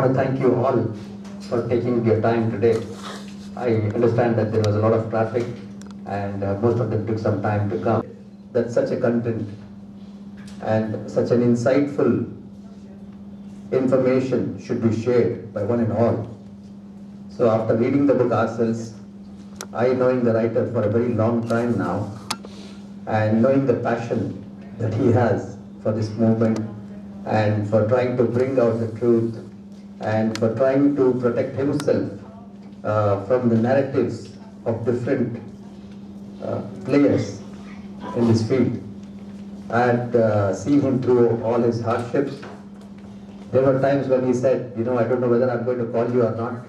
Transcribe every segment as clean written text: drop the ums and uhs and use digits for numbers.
want to thank you all for taking your time today. I understand that there was a lot of traffic and most of them took some time to come. That's such a content and such an insightful information should be shared by one and all. So after reading the book ourselves, I knowing the writer for a very long time now and knowing the passion that he has for this movement and for trying to bring out the truth and for trying to protect himself from the narratives of different players in this field. I had seen him through all his hardships. There were times when he said, I don't know whether I'm going to call you or not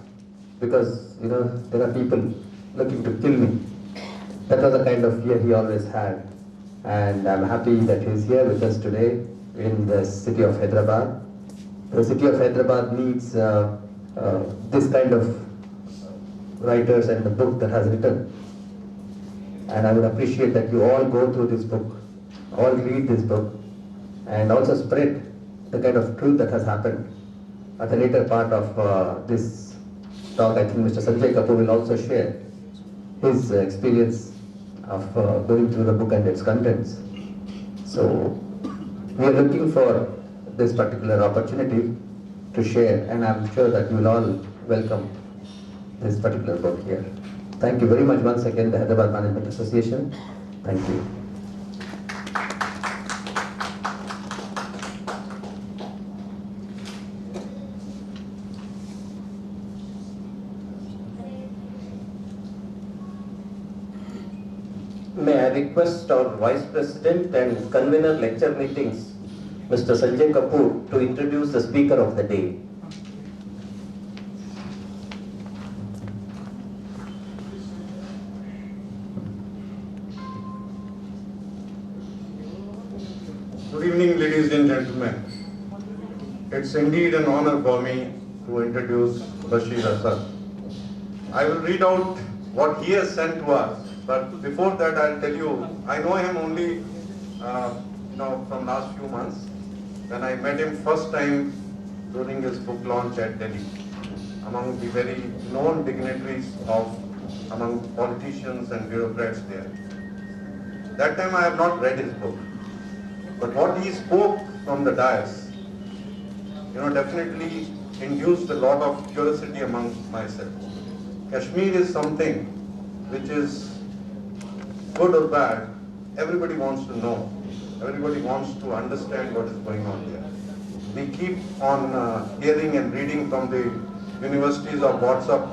because, there are people looking to kill me. That was the kind of fear he always had. And I'm happy that he's here with us today in the city of Hyderabad. The city of Hyderabad needs this kind of writers and the book that has written. And I would appreciate that you all go through this book, all read this book, and also spread the kind of truth that has happened. At the later part of this talk, I think Mr. Sanjay Kapoor will also share his experience of going through the book and its contents. So we are looking for this particular opportunity to share, and I'm sure that you will all welcome this particular book here. Thank you very much once again, the Hyderabad Management Association. Thank you. May I request our Vice President and Convener Lecture Meetings, Mr. Sanjay Kapoor, to introduce the Speaker of the Day. Good evening, ladies and gentlemen. It's indeed an honor for me to introduce Bashir Asad. I will read out what he has sent to us, but before that I'll tell you, I know him only from last few months, when I met him first time during his book launch at Delhi, among the very known dignitaries among politicians and bureaucrats there. That time I have not read his book. But what he spoke from the dais, definitely induced a lot of curiosity among myself. Kashmir is something which is good or bad, everybody wants to know. Everybody wants to understand what is going on there. We keep on hearing and reading from the universities of WhatsApp.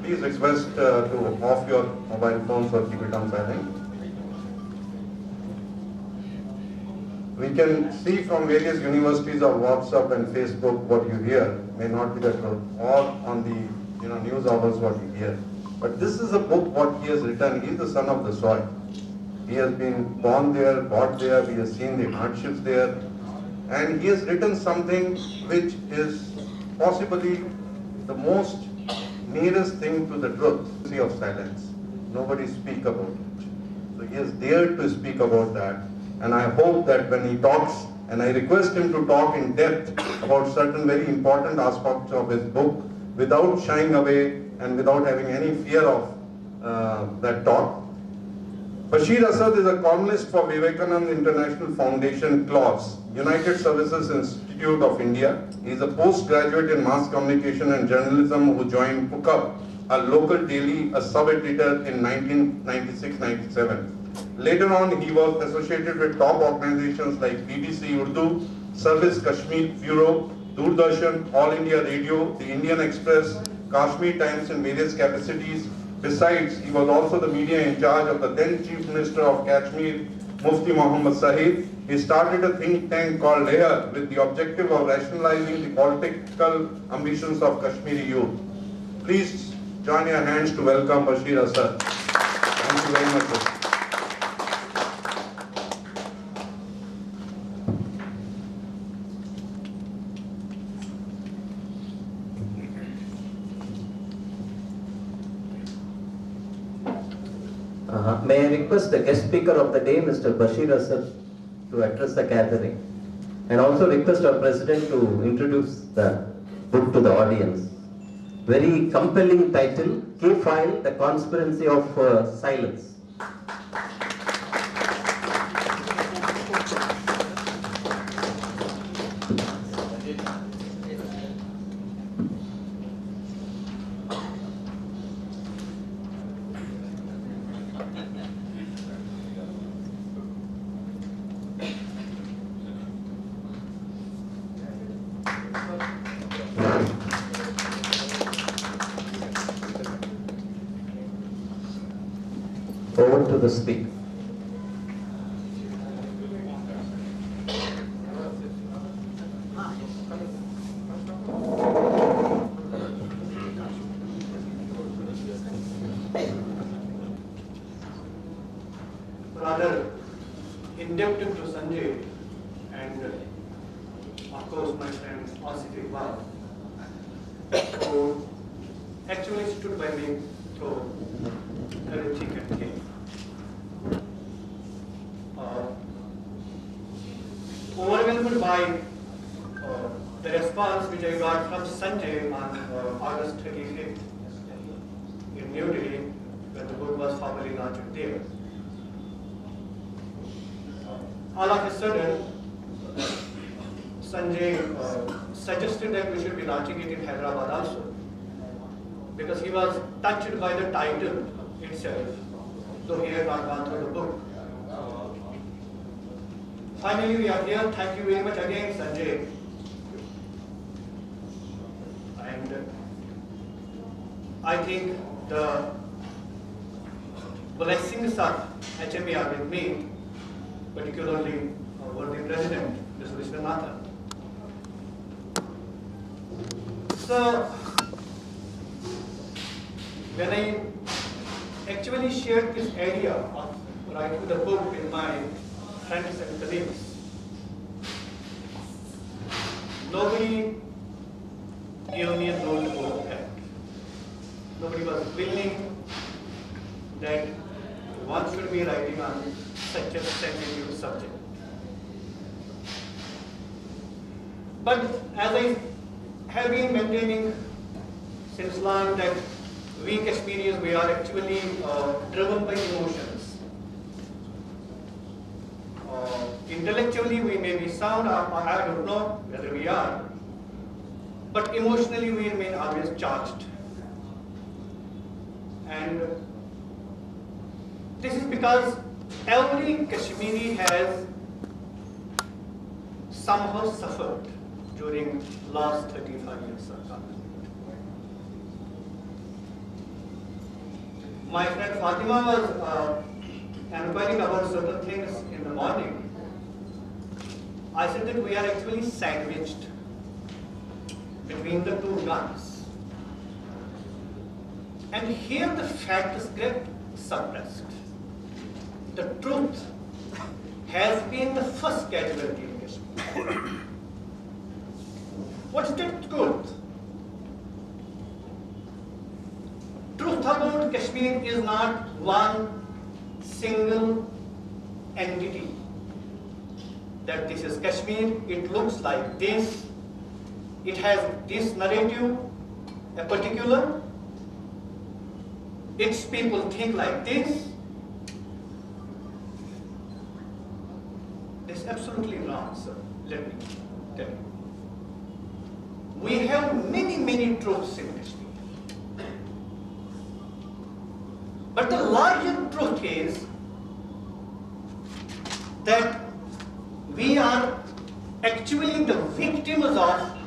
Please request to off your mobile phones or keep it on silent. We can see from various universities of WhatsApp and Facebook what you hear may not be the truth, or on the news hours what you hear. But this is a book what he has written. He is the son of the soil. He has been born there, brought there, he has seen the hardships there, and he has written something which is possibly the most nearest thing to the truth, sea of silence. Nobody speak about it. So he has dared to speak about that. And I hope that when he talks, and I request him to talk in depth about certain very important aspects of his book without shying away and without having any fear of that talk. Bashir Asad is a columnist for Vivekananda International Foundation, CLOS, United Services Institute of India. He is a postgraduate in mass communication and journalism who joined Pukab, a local daily, a sub-editor in 1996-97. Later on, he was associated with top organizations like BBC Urdu, Service Kashmir Bureau, Doordarshan, All India Radio, the Indian Express, Kashmir Times in various capacities. Besides, he was also the media in charge of the then Chief Minister of Kashmir, Mufti Muhammad Sahib. He started a think tank called Leher with the objective of rationalizing the political ambitions of Kashmiri youth. Please join your hands to welcome Bashir Asad. Thank you very much. May I request the guest speaker of the day, Mr. Bashir Asad, to address the gathering, and also request our president to introduce the book to the audience. Very compelling title, K-File, The Conspiracy of Silence. Over to the speaker. Rather indebted to Sanjay and of course my friend Asif Iqbal, who actually stood by me through very thick and thin. Overwhelmed by the response which I got from Sanjay on August 25th in New Delhi, when the book was formally launched there. All of a sudden, Sanjay suggested that we should be launching it in Hyderabad also, because he was touched by the title itself, though he had not gone through the book. Finally, we are here. Thank you very much again, Sanjay. And I think the blessings of HME are with me, particularly our worthy president, Mr. Vishwanathan. So, when I actually shared this idea of writing the book with my friends and colleagues, nobody gave me a note to go ahead. Nobody was willing that one should be writing on such a sensitive subject. But as I have been maintaining since long that we Kashmiris, we are actually driven by emotions. Intellectually we may be sound, or I don't know whether we are, but emotionally we remain always charged. And this is because every Kashmiri has somehow suffered during last 35 years of conflict. My friend Fatima was inquiring about certain things in the morning. I said that we are actually sandwiched between the two guns. And here the facts get suppressed. The truth has been the first casualty in Kashmir. What's the truth? Truth about Kashmir is not one single entity. That this is Kashmir, it looks like this, it has this narrative, a particular, its people think like this. This is absolutely wrong, sir. Let me tell you. We have many truths in Kashmir. But the larger truth is that we are actually the victims of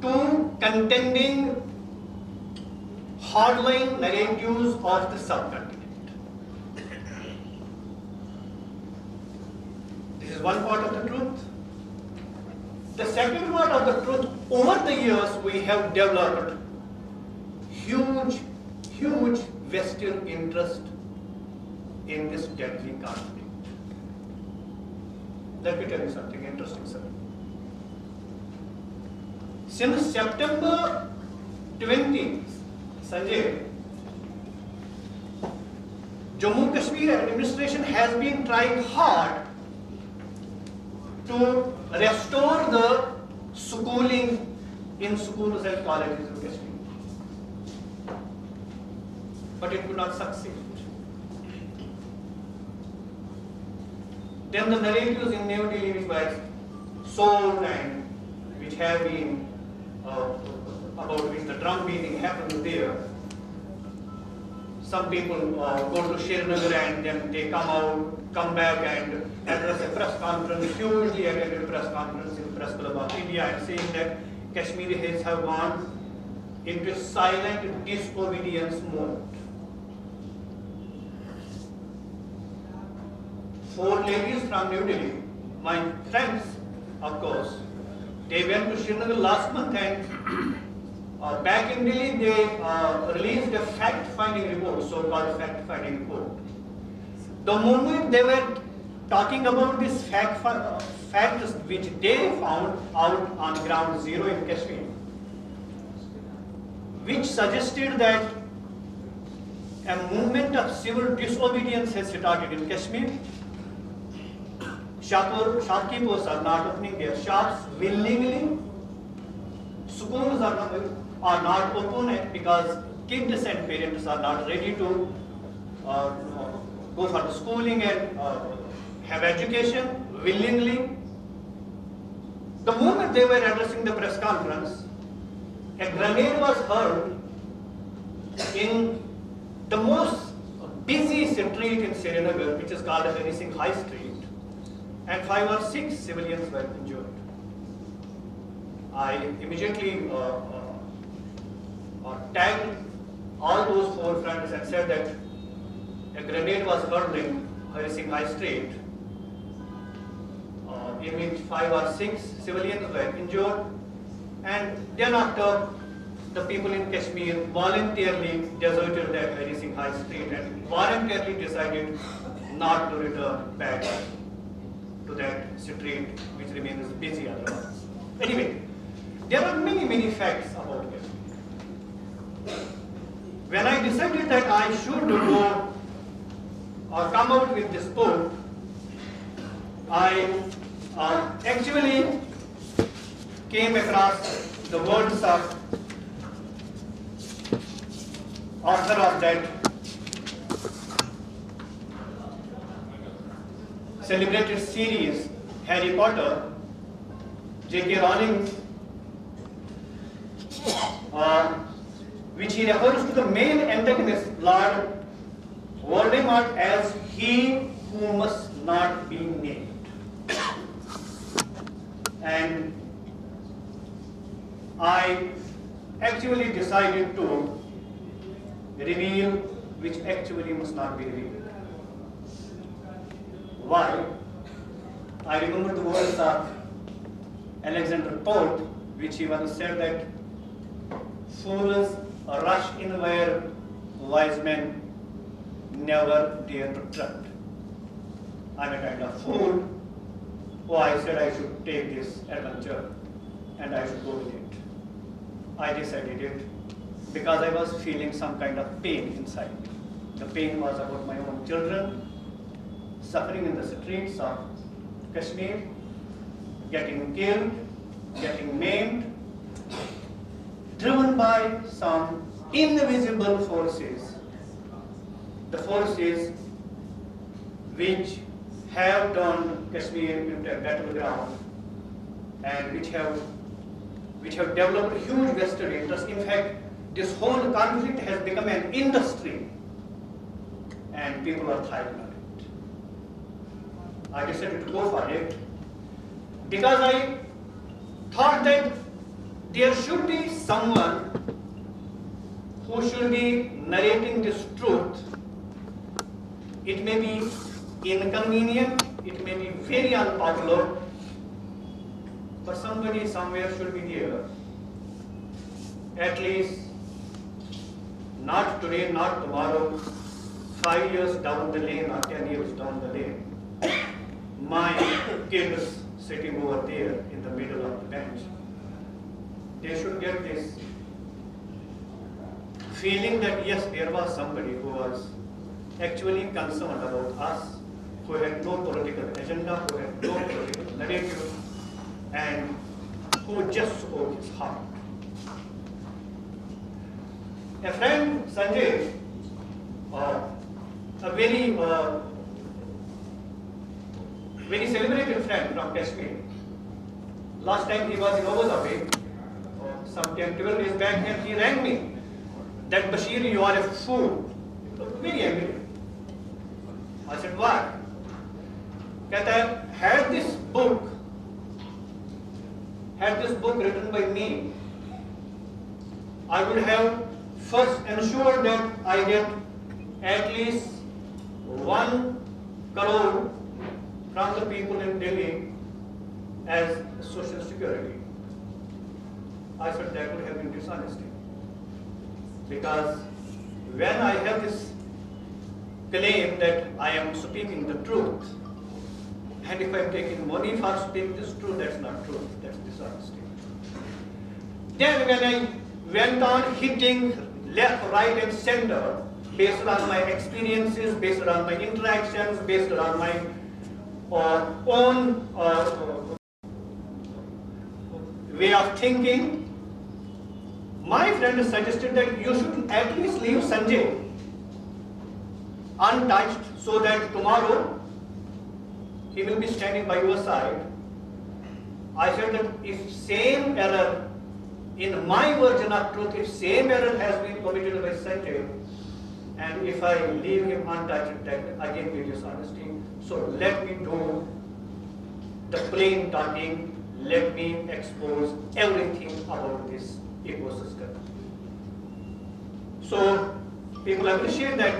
two contending hardline narratives of the subcontinent. This is one part of the truth. The second part of the truth, over the years we have developed huge vested interest in this deadly conflict. Let me tell you something interesting, sir. Since September 20, Sanjay, Jammu Kashmir administration has been trying hard to restore the schooling in schools and colleges in Kashmir. But it could not succeed. Then the narratives in New Delhi which were sold and which have been about which the drum beating happened there. Some people go to Srinagar and then they come back and address a press conference, hugely attended press conference in Press Club of India, and saying that Kashmiris have gone into silent disobedience mode. 4 ladies from New Delhi, my friends, of course, they went to Srinagar last month, and back in Delhi they released a fact-finding report, so-called fact-finding report. The moment they were talking about this facts which they found out on ground zero in Kashmir, which suggested that a movement of civil disobedience has started in Kashmir. Shopkeepers are not opening their shops willingly. Schools are not open because kids and parents are not ready to go for the schooling and have education willingly. The moment they were addressing the press conference, a grenade was heard in the most busy street in Srinagar, which is called Hari Singh High Street, and 5 or 6 civilians were injured. I immediately tagged all those 4 friends and said that a grenade was hurled in Hari Singh High Street. In which 5 or 6 civilians were injured, and then after the people in Kashmir voluntarily deserted that Hari Singh High Street and voluntarily decided not to return back to that street which remains busy otherwise. Anyway, there are many facts about it. When I decided that I should go or come out with this book, I actually came across the words of author of that celebrated series, Harry Potter, J.K. Rowling, which he refers to the main antagonist, Lord Voldemort, as he who must not be named. And I actually decided to reveal which actually must not be revealed. Why? I remember the words of Alexander Pope, which he once said that fools rush in where wise men never dare to tread. I'm a kind of fool. Oh, I said I should take this adventure and I should go with it. I decided it because I was feeling some kind of pain inside. The pain was about my own children suffering in the streets of Kashmir, getting killed, getting maimed, driven by some invisible forces. The forces which have turned Kashmir into a battleground and which have developed huge vested interest. In fact, this whole conflict has become an industry and people are thriving on it. I decided to go for it because I thought that there should be someone who should be narrating this truth. It may be inconvenient, it may be very unpopular, but somebody somewhere should be there. At least not today, not tomorrow, 5 years down the lane or 10 years down the lane. My kids sitting over there in the middle of the bench, they should get this feeling that yes, there was somebody who was actually concerned about us, who had no political agenda, who had no political narrative, and who just spoke his heart. A friend, Sanjay, a very celebrated friend from Kashmir. Last time he was in Abu Dhabi, some 10-12 days back, and he rang me that Bashir, you are a fool. Very angry. I said, why? Had this book written by me, I would have first ensured that I get at least 1 crore from the people in Delhi as social security. I said that would have been dishonesty. Because when I have this claim that I am speaking the truth, and if I am taking money for speaking this truth, that's not truth, that's dishonesty. Then when I went on hitting left, right and center, based on my experiences, based on my interactions, based on my own way of thinking, my friend suggested that you should at least leave Sanjay untouched so that tomorrow he will be standing by your side. I said that if same error in my version of truth, if same error has been committed by Sanjay, and if I leave him untouched, that again be dishonesty. So let me do the plain talking, let me expose everything about this ecosystem. So people appreciate that.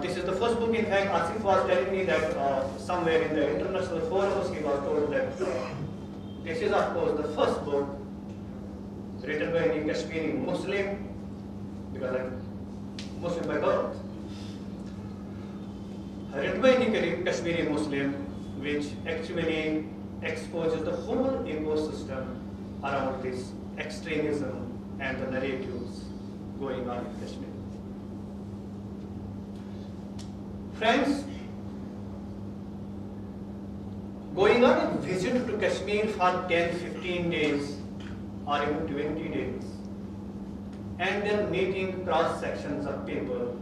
This is the first book. In fact, Asif was telling me that somewhere in the international forums he was told that this is of course the first book written by a Kashmiri Muslim, because I'm Muslim by birth, written by a Kashmiri Muslim, which actually exposes the whole ecosystem around this extremism and the narratives going on in Kashmir. Friends, going on a visit to Kashmir for 10-15 days or even 20 days, and then meeting cross sections of people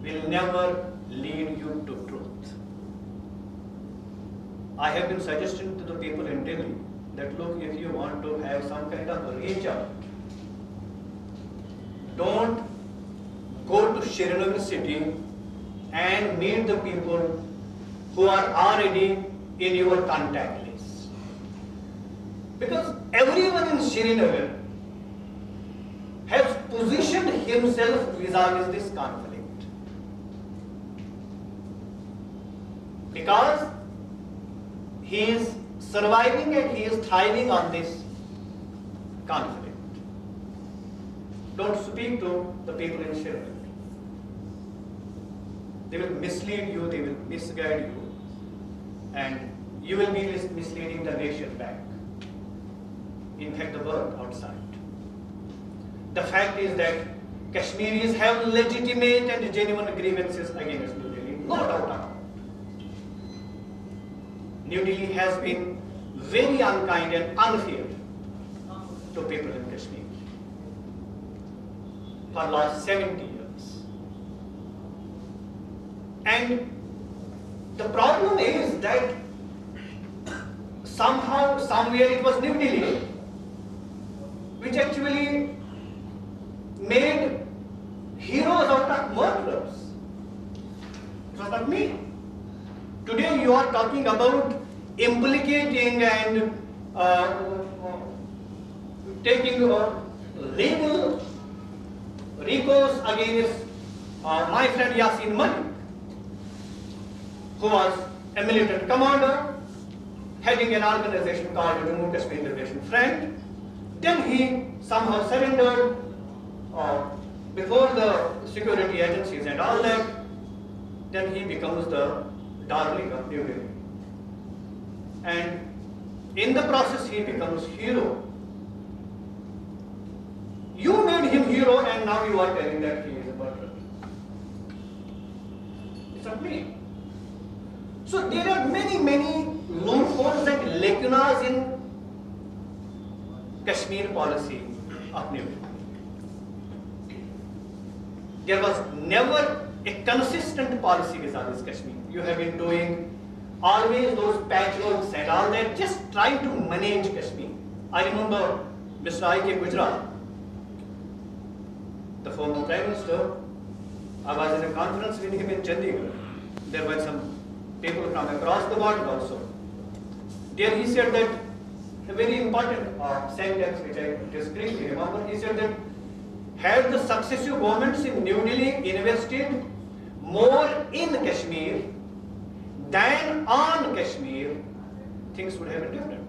will never lead you to truth. I have been suggesting to the people in Delhi that look, if you want to have some kind of reach out, don't go to Srinagar city and meet the people who are already in your contact list. Because everyone in Srinagar has positioned himself vis-a-vis this conflict. Because he is surviving and he is thriving on this conflict. Don't speak to the people in Srinagar. They will mislead you, they will misguide you, and you will be misleading the nation back. In fact, the world outside. The fact is that Kashmiris have legitimate and genuine grievances against New Delhi, no doubt about it. New Delhi has been very unkind and unfair to people in Kashmir for the last 70 years. And the problem is that somehow, somewhere it was New Delhi which actually made heroes out of murderers. It was not me. Today you are talking about implicating and taking legal recourse against my friend Yasin Malik, who was a militant commander heading an organization called the Jammu Kashmir Liberation Front. Then he somehow surrendered before the security agencies and all that. Then he becomes the darling of New Delhi. And in the process he becomes hero. You made him hero and now you are telling that he is a murderer. It's not me. So there are many loopholes and lacunas in Kashmir policy of New Delhi. There was never a consistent policy vis-a-vis Kashmir. You have been doing always those patchworks and all that, just trying to manage Kashmir. I remember Mr. I.K. Gujarat, the former Prime Minister. I was in a conference with him in Chandigarh. There were some people from across the world also. There he said that a very important sentence which I discreetly remember. He said that had the successive governments in New Delhi invested more in Kashmir than on Kashmir, things would have been different.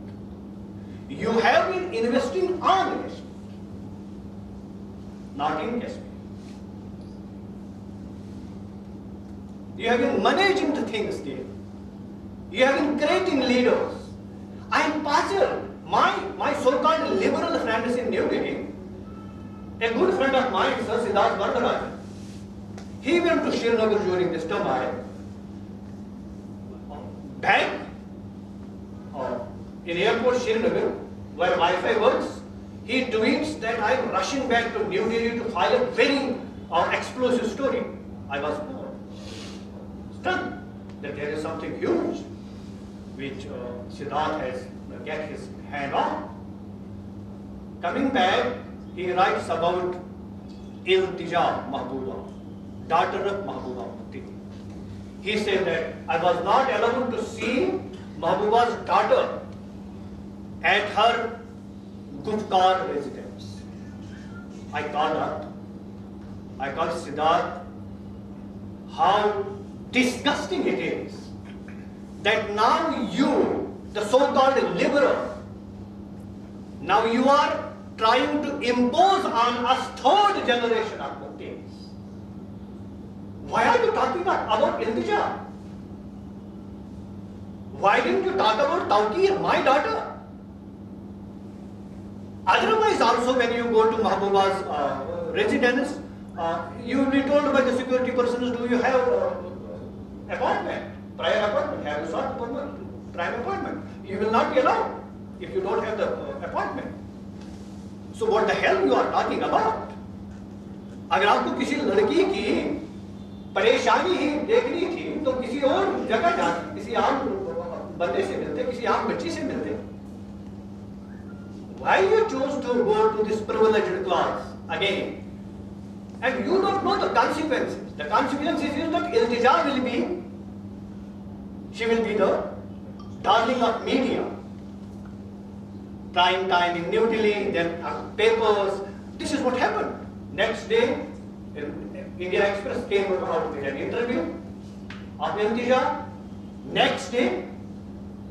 You have been investing on Kashmir, not in Kashmir. You have been managing the things there. You have been creating leaders. I am puzzled. My so-called liberal friends in New Delhi, a good friend of mine, Sir Siddharth Vardarajan, he went to Srinagar during this time. Back in airport Srinagar, where Wi-Fi works, he tweets that I am rushing back to New Delhi to file a very explosive story. I was stunned that there is something huge which Siddharth has get his hand on. Coming back, he writes about Iltija Mahbooba, daughter of Mahbooba Mufti. He said that I was not allowed to see Mahbooba's daughter at her Gufkar residence. I called up, I called Siddharth, how disgusting it is that now you, the so-called liberal, now you are trying to impose on us third generation of Muftis. Why are you talking about Iltija? Why didn't you talk about Tawqir, my daughter? Otherwise also when you go to Mahbooba's residence, you will be told by the security persons, do you have appointment, prior appointment, have you sought prior appointment? You will not be allowed if you don't have the appointment. So what the hell you are talking about? अगर आपको किसी लड़की की परेशानी ही देखनी थी तो किसी और जगह जाते, किसी आम बंदे से मिलते, किसी आम बच्ची से मिलते. Why you chose to go to this privileged class again? And you don't know the consequences. The consequences is that Iltija will be, she will be the darling of media. Prime time in New Delhi, then papers. This is what happened. Next day, India Express came out with an interview of Iltija. Next day,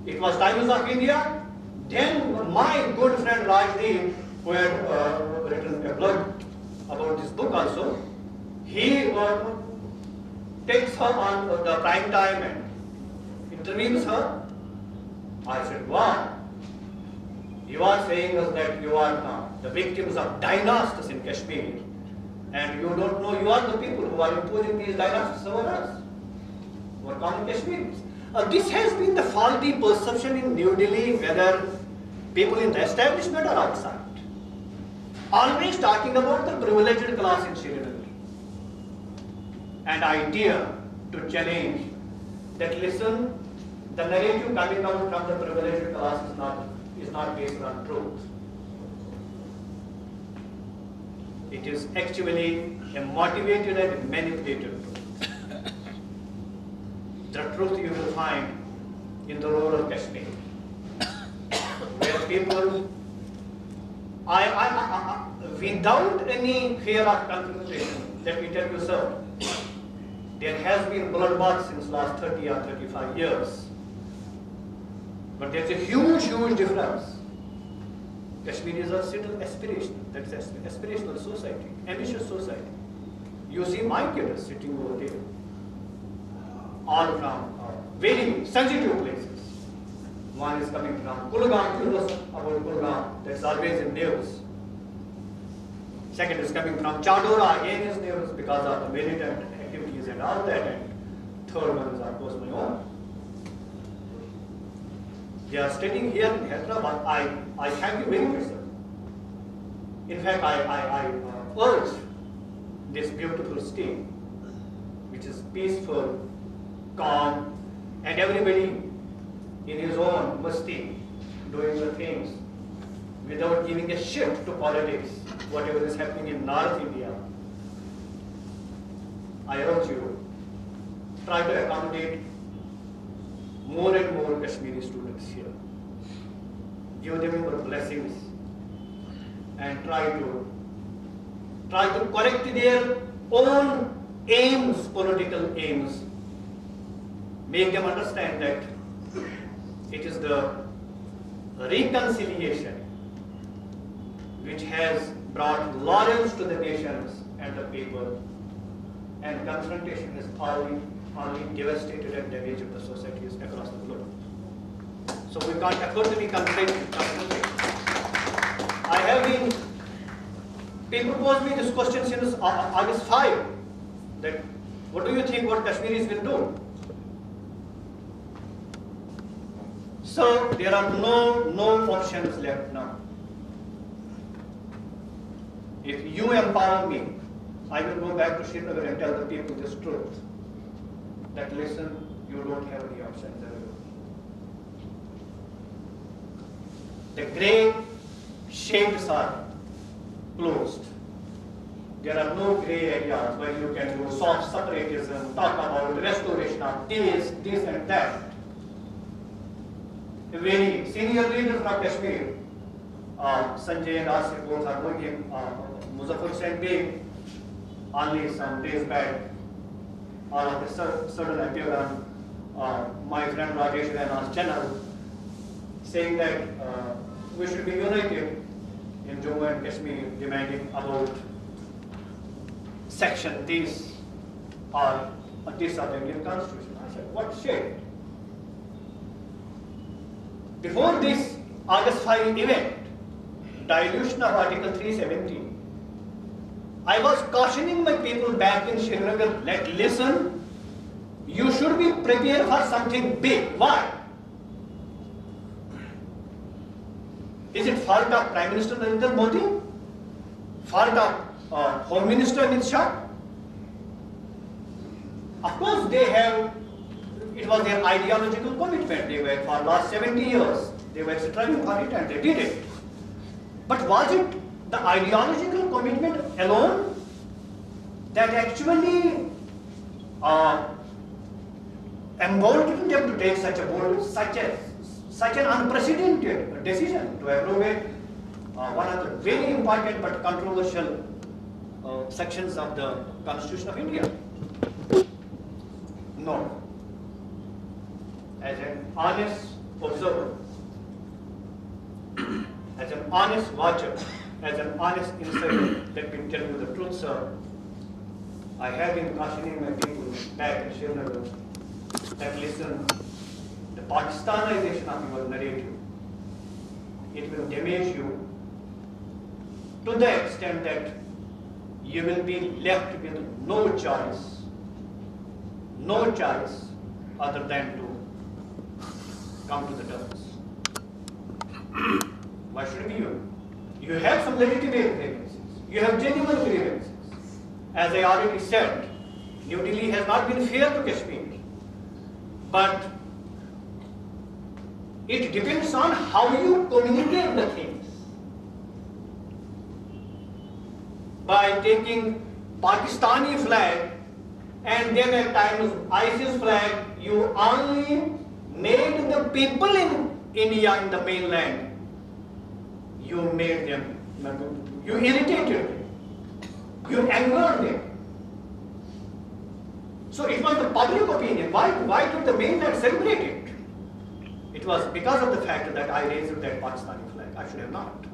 it was Times of India. Then my good friend Rajdeep, who had written a blog about this book also, he takes her on the prime time and interviews her. I said, wow, you are saying us that you are the victims of dynasties in Kashmir, and you don't know you are the people who are imposing these dynasties over us, who are common Kashmiris. This has been the faulty perception in New Delhi, whether people in the establishment or outside. Always talking about the privileged class in Srinagar. And idea to challenge that, listen, the narrative coming out from the privileged class is not based on truth. It is actually a motivated and manipulated truth. The truth you will find in the rural Kashmir, where people, without any fear of confrontation, let me tell you, sir, there has been bloodbath since last 30 or 35 years. But there's a huge, huge difference. Kashmir is a still aspirational, that's aspirational society, ambitious society. You see my kids sitting over there, all from very sensitive places. One is coming from Kulgam, you know about Kulgam, that's always in news. Second is coming from Chadora, again is news because of the militant activities and all that. And third one is of course my own. They are studying here in Hyderabad. I thank you very much, sir. In fact, I urge this beautiful state, which is peaceful, calm, and everybody in his own masti, doing the things without giving a shit to politics, whatever is happening in North India. I urge you, try to accommodate more and more Kashmiri students here. Give them your blessings and try to correct their own aims, political aims. Make them understand that it is the reconciliation which has brought laurels to the nations and the people, and confrontation has only devastated and damaged the societies across the globe. So we can't afford to be confronted. I have been, people posed me this question since August 5, that what do you think what Kashmiris will do? So there are no options left now. If you empower me, I will go back to Srinagar and tell the people this truth. That listen, you don't have any options available. The grey shades are closed. There are no grey areas where you can do soft separatism, talk about restoration of this and that. The very senior leaders from Kashmir, Sanjay and Asif both are going in, Muzaffar Hussain Beg, only some days back, all of a sudden appeared on my friend Rajesh Raina's channel, saying that we should be united in Jammu and Kashmir, demanding about section this or this of the Indian Constitution. I said, what shit? Before this August 5 event, dilution of Article 370, I was cautioning my people back in Srinagar, listen, you should be prepared for something big. Why? Is it fault of Prime Minister Narendra Modi? Fault of Home Minister Amit Shah? Of course they have, it was their ideological commitment. They were for last 70 years, they were striving for it and they did it. But was it the ideological commitment alone that actually emboldened them to take such a bold, such an unprecedented decision to approve one of the very important but controversial sections of the Constitution of India? No. As an honest observer, as an honest watcher, as an honest insider, let me tell you the truth, sir. I have been cautioning my people back in Srinagar that listen, the Pakistanization of your narrative, it will damage you to the extent that you will be left with no choice other than to come to the terms. Why should be you? You have some legitimate grievances. You have genuine grievances. As I already said, New Delhi has not been fair to Kashmir. But it depends on how you communicate the things. By taking Pakistani flag and then at times ISIS flag, you only made the people in India, in the mainland, you made them, you irritated them, you angered them. So it was the public opinion. Why did the mainland celebrate it? It was because of the fact that I raised that Pakistani flag. I should have not.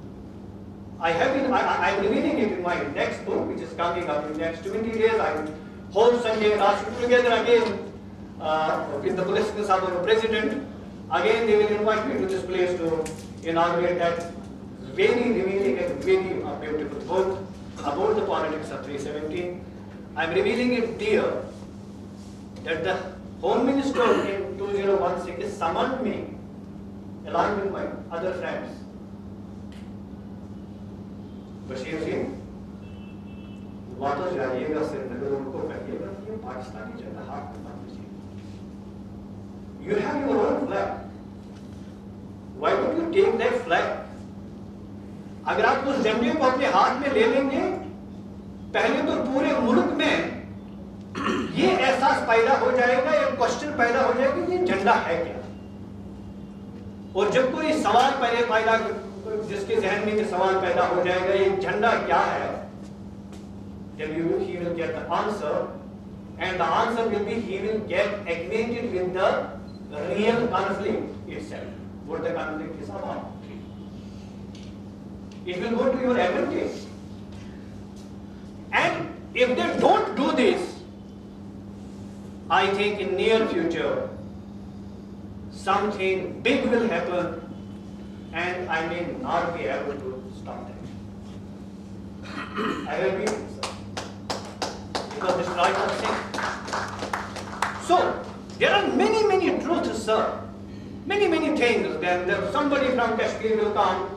I'm revealing it in my next book, which is coming up in the next 20 days. I will hold Sanjay and Asif together again with the blessings of our president. Again, they will invite me to this place to inaugurate that very revealing and very beautiful book about the politics of 317. I'm revealing it there that the Home Minister in 2016 summoned me along with my other friends. Bashir Singh, वापस जाइएगा श्रीनगर, उनको कहिएगा कि ये पाकिस्तानी झंडा हाथ में मत लीजिए. You have your own flag. Why don't you take that flag? अगर आप उस झंडे को अपने हाथ में ले लेंगे, पहले तो पूरे मुल्क में ये एहसास पैदा हो जाएगा, एक क्वेश्चन पैदा हो जाएगा, ये झंडा है क्या? और जब कोई सवाल पहले पैदा, जिसके जहन में ये सवाल पैदा हो जाएगा, ये झंडा क्या है, then he will get the answer, and the answer will be he will get acquainted with the real conflict itself, what the conflict is about. It will go to your advantage. And if they don't do this, I think in near future something big will happen, and I may not be able to stop that. I will be, because this right of sin. So there are many truths, sir. Many things. Then somebody from Kashmir will come,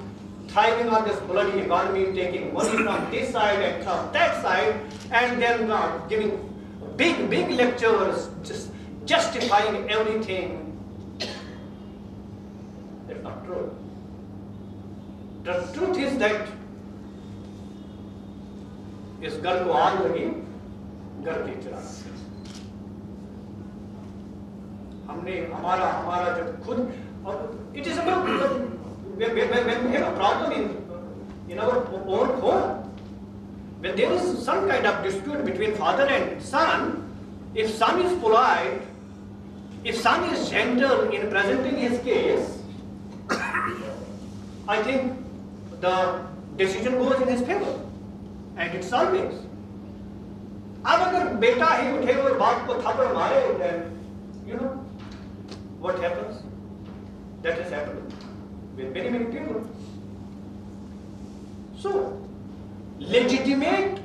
thriving on this bloody economy, taking money from this side and from that side, and then giving big lectures, just justifying everything. That's not true. The truth is that इस घर को आग लगी, घर के चिराग. हमने हमारा जब खुद, it is about when we have a problem in our own home, when there is some kind of dispute between father and son, if son is polite, if son is gentle in presenting his case, I think the decision goes in his favor, and it solves. अब अगर बेटा ही उठे और बाप को थप्पड़ मारे, then you know what happens? That is happening with many people. So, legitimate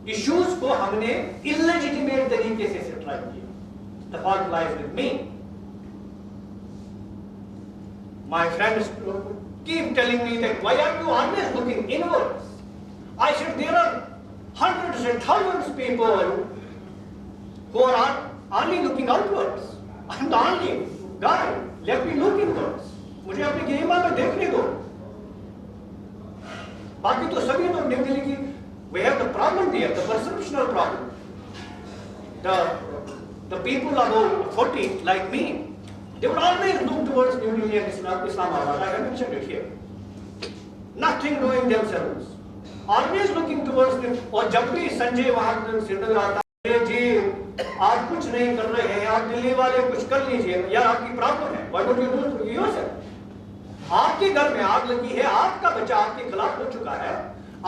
issues को हमने illegitimate तरीके से सेटल किया. The fault lies with me. My friends keep telling me that why are you always looking inwards? I said there are hundreds and thousands of people who are only looking outwards. I'm the only guy. Let me look inwards. मुझे अपनी गरिमा में देखने दो. बाकी तो सभी लोग निकले कि we have the problem there, the perceptual problem. The people above 40 like me, they would always look towards New Delhi and Islamabad. I have mentioned it here. Nothing knowing themselves. Always looking towards them. और जब भी संजय वहां श्रीनगर आता है, जी आप कुछ नहीं कर रहे हैं, आप दिल्ली वाले कुछ कर लीजिए, यार आपकी प्रॉब्लम है. Why don't you do it yourself? आपके घर में आग लगी है, आपका बच्चा आपके खिलाफ हो चुका है,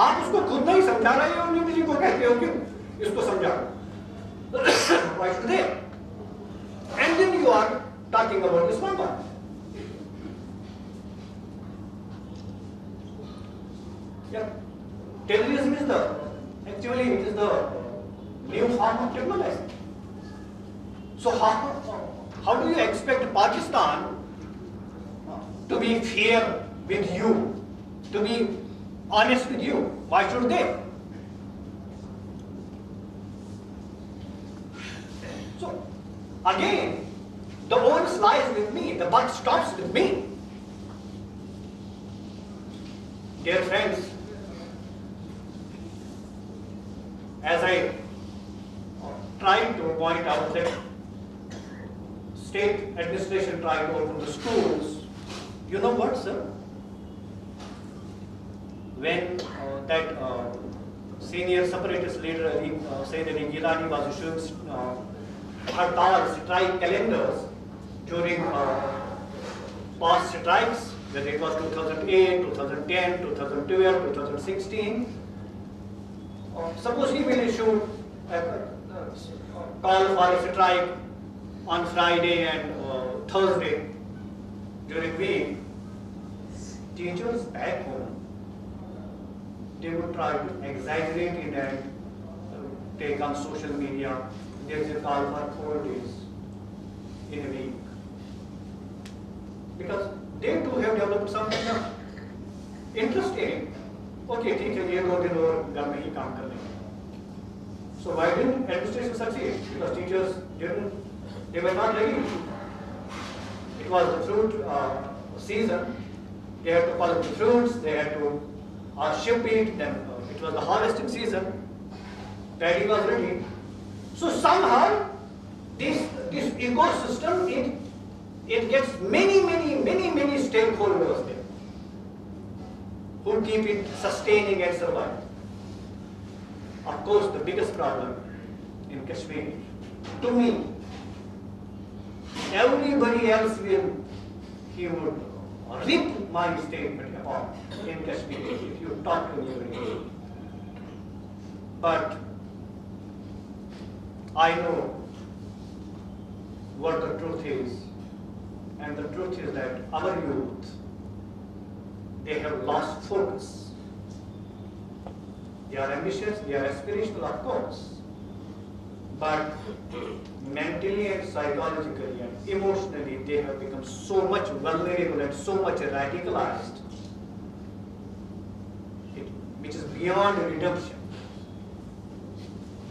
आप उसको खुद नहीं समझा रहे हो, न्यू दिल्ली को कहते हो कि इसको समझाओ. Why should they? And then you are talking about Islamabad. Yeah. Terrorism is actually it is the new form of technology. So how do you expect Pakistan to be fair with you, to be honest with you? Why should they? So again, the onus lies with me, the buck stops with me. Dear friends, as I tried to point out that state administration tried to open the schools, you know what, sir? When that senior separatist leader, Sayyid Ali Gilani, was issuing hartal strike calendars during past strikes, whether it was 2008, 2010, 2012, 2016. Suppose he will issue a call for a strike on Friday and Thursday during week. Teachers back home, they would try to exaggerate it and take on social media. There is a call for 4 days in a week. because they too have developed some kind of interest in it. Okay, ठीक है, ये 2 दिन और घर में ही काम कर लेंगे. So why didn't administration succeed? Because teachers they were not ready. It was the fruit season. They had to collect the fruits, they had to ship it, then it was the harvesting season. Paddy was ready. So somehow this ecosystem it gets many stakeholders there who keep it sustaining and surviving. Of course, the biggest problem in Kashmir, to me, everybody else he would rip my statement apart in Kashmir if you talk to me. But I know what the truth is, and the truth is that our youth, they have lost focus. They are ambitious, they are aspirational, of course, but mentally and psychologically and emotionally, they have become so much vulnerable and so much radicalized, which is beyond redemption.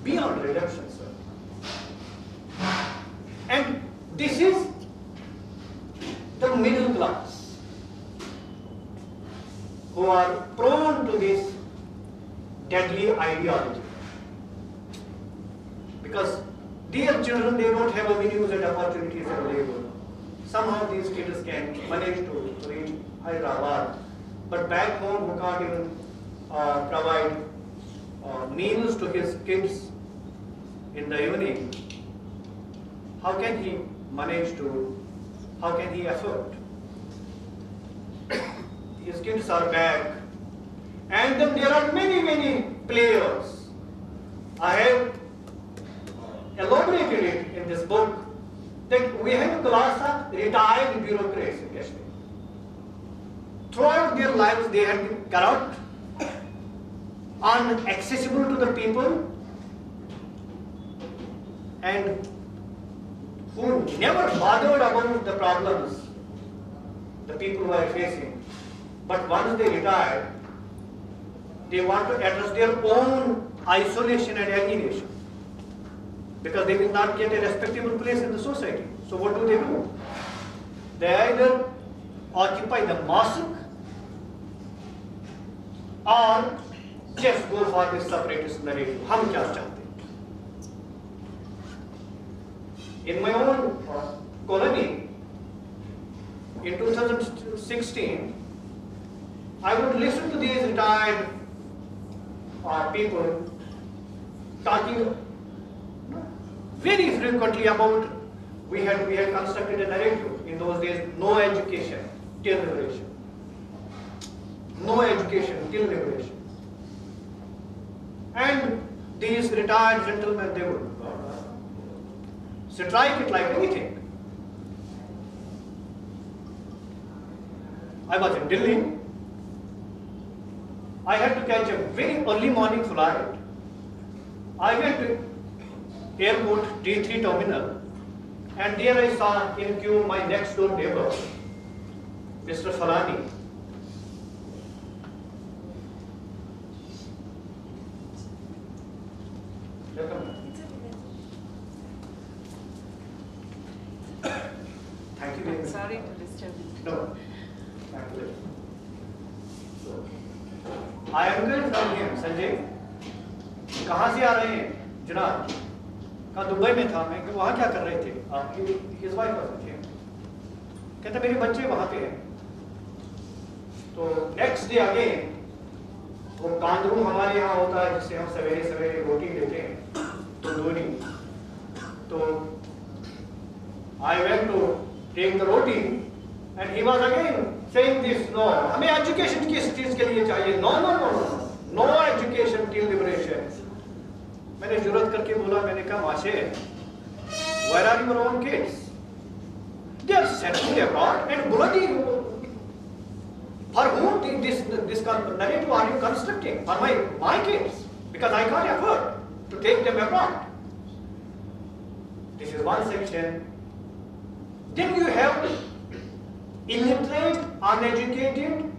Beyond redemption, sir. And this is the middle class who are prone to this deadly ideology. Because their children, they don't have avenues and opportunities available. Somehow these kids can manage to reach Hyderabad, but back home who can't even provide meals to his kids in the evening, how can he manage to, how can he afford? His kids are back, and then there are many players. I have elaborated it in this book that we have a class of retired bureaucrats in Kashmir. Throughout their lives, they have been corrupt, inaccessible to the people, and who never bothered about the problems the people were facing. But once they retire, they want to address their own isolation and alienation, because they will not get a respectable place in the society. So what do? They either occupy the mosque or just go for this separatist narrative. हम क्या चाहते हैं? In my own colony, in 2016, I would listen to these retired people talking very frequently about we had constructed a narrative in those days: no education till liberation. No education till liberation. And these retired gentlemen, they would strike it like anything. I was in Delhi. I had to catch a very early morning flight. I went to airport T3 terminal, and there I saw in queue my next door neighbor, Mr. Falani. Thank you very much. Sorry to disturb you. No. Thank you. I am going from him, Sanjay. कहाँ से आ रहे हैं जनाब? कहाँ Dubai में था मैं, कि वहाँ क्या कर रहे थे? His wife was with him. कहते मेरे बच्चे वहाँ पे हैं. तो next day again, वो कांदरू हमारे यहाँ होता है जिससे हम सवेरे सवेरे रोटी लेते हैं, तंदूरी. तो I went to take the roti, and he was again saying this: no, हमें education किस चीज के लिए चाहिए? No education till liberation. मैंने जुर्रत करके बोला, मैंने कहा माशे, where are your own kids? They are settling abroad and bloody. For whom this narrative are you constructing? For my kids, because I can't afford to take them abroad. This is one section. Then you have illiterate, uneducated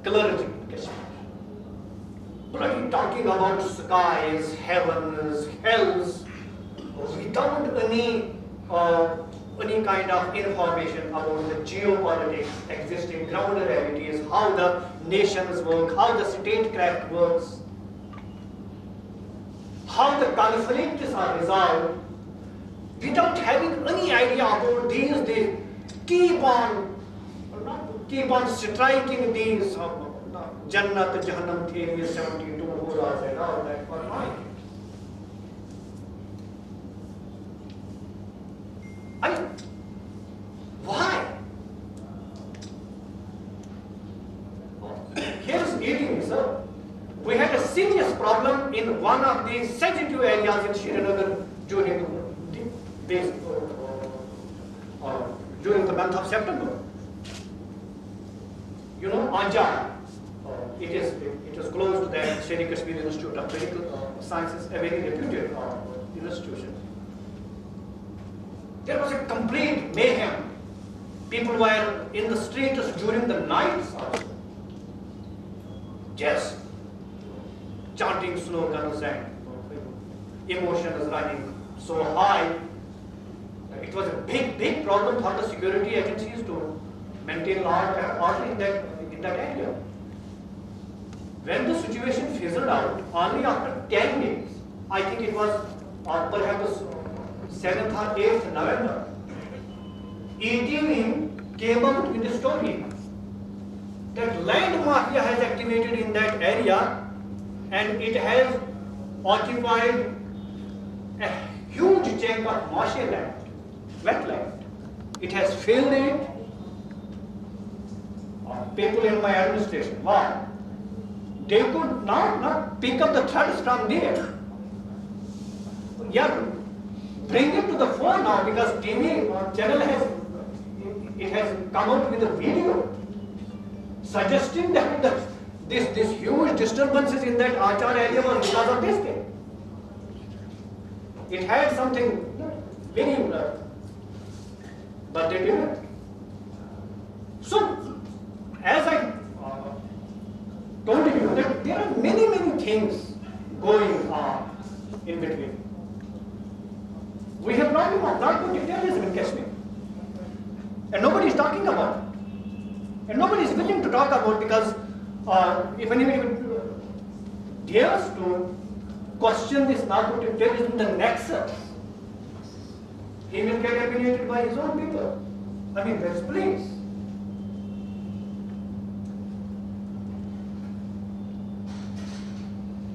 clergy in Kashmir. Bloody talking about skies, heavens, hells, without any kind of information about the geopolitics, existing ground realities, how the nations work, how the statecraft works, how the conflicts are resolved, without having any idea about these, they keep on striking these Jannat, Jahannam theories, 72 horas and all that for mine. Why? Here's eating, sir. We had a serious problem in one of the sensitive areas in Srinagar during the month of September. You know, Anjar. It is close to the Seri Kashmir Institute of Medical Sciences, a very reputed institution. There was a complete mayhem. People were in the streets during the nights also, just chanting slogans and emotions running so high. It was a big problem for the security agencies to maintain law and order in that area. When the situation fizzled out, only after 10 days, I think it was perhaps 7th or 8th November, ETV came up with the story that land mafia has activated in that area and it has occupied a huge chunk of marshy land, wetland. It has filled it. People in my administration, wow, they could not pick up the threads from there. Yeah, bring it to the fore now because TV channel has come out with a video suggesting that this huge disturbances in that Achar area was because of this thing. It had something very but they didn't. So, as I told you that there are many things going on in between. We have narco-terrorism in Kashmir, and nobody is talking about it. And nobody is willing to talk about because if anybody dares to question this narco-terrorism, the nexus, he will get eliminated by his own people. I mean, there's police.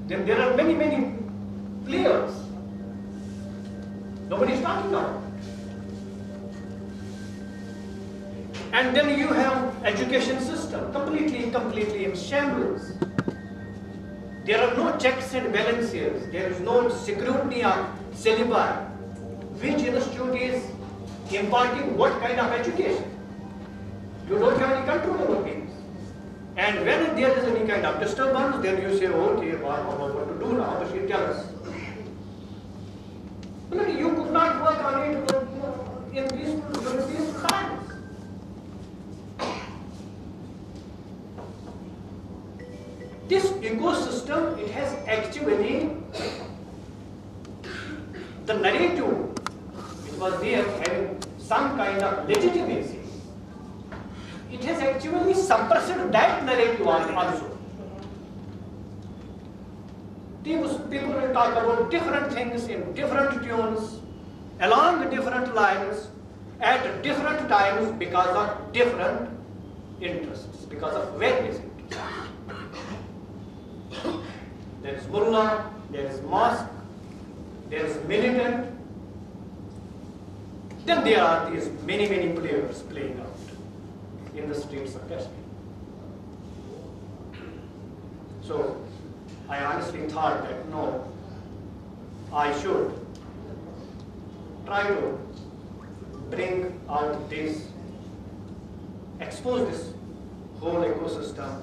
Then there are many players. Nobody is talking about it. And then you have education system completely in shambles. There are no checks and balances. There is no scrutiny of syllabi. Which institute is imparting what kind of education? You don't have any control over things. And when there is any kind of disturbance, then you say, okay, what to do now? But she tells us. But you could not work on it in these times. This ecosystem, it has actually, the narrative which was there having some kind of legitimacy, it has actually suppressed that narrative also. People will talk about different things in different tunes, along different lines, at different times because of different interests, because of various interests. There is mullah, there is mosque, there is militant. Then there are these many players playing out in the streets of Kashmir. So I honestly thought that no, I should try to bring out this, expose this whole ecosystem,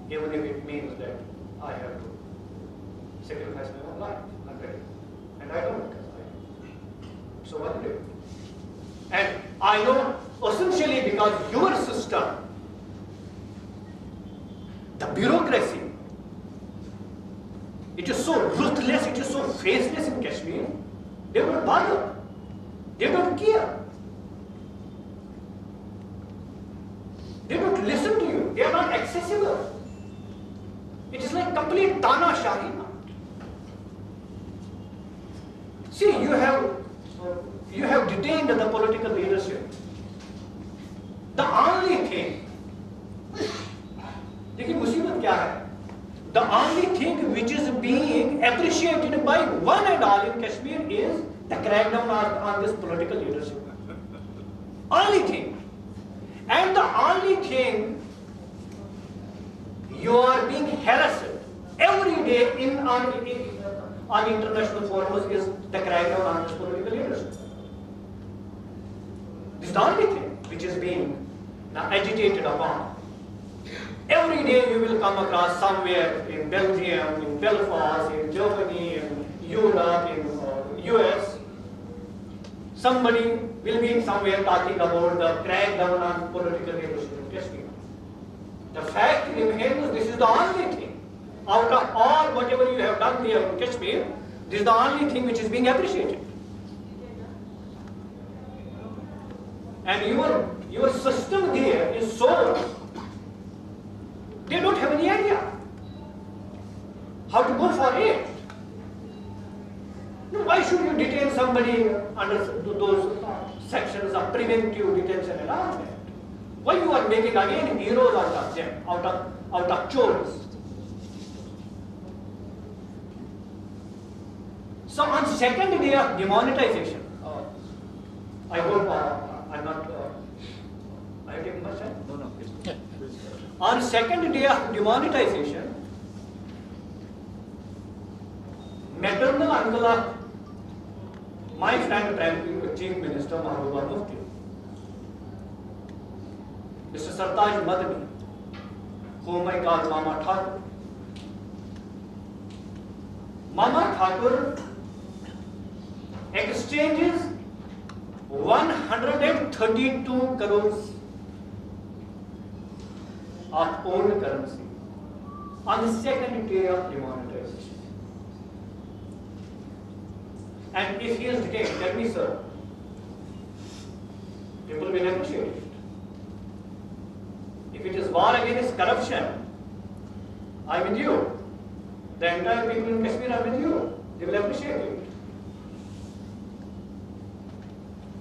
even if it means that I have to sacrifice my own life. I'm ready. And I don't because I am. So what do you do? And I know essentially because your system, the bureaucracy, it is so ruthless, it is so faceless in Kashmir. They don't bother. They don't care. They don't listen to you. They are not accessible. It is like complete Tanashahi. See, you have detained the political leadership. The only thing, देखिए मुसीबत क्या है? The only thing which is being appreciated by one and all in Kashmir is the crackdown on this political leadership. Only thing. And the only thing you are being harassed every day on international forums is the crackdown on this political leadership. This is the only thing which is being agitated upon. Every day you will come across somewhere in Belgium, in Belfast, in Germany, in Europe, in US, somebody will be somewhere talking about the crackdown on political leadership in Kashmir. The fact remains, this is the only thing. Out of all whatever you have done there in Kashmir, this is the only thing which is being appreciated. And your system there is so, they don't have any idea how to go for it. Why should you detain somebody under those sections of preventive detention and all that? Why you are making again heroes out of them, out of chores? So on second day of demonetization, I hope I'm not, I have taken much time? No, please. On second day of demonetization, maternal uncle of my friend Chief Minister Mahbooba Mufti, Mr. Sartaj Madani, whom I call Mama Thakur. Mama Thakur exchanges 132 crores of old currency on the second day of demonetization. And if he is detained, tell me, sir, people will appreciate it. If it is war against corruption, I am with you. The entire people in Kashmir are with you. They will appreciate it.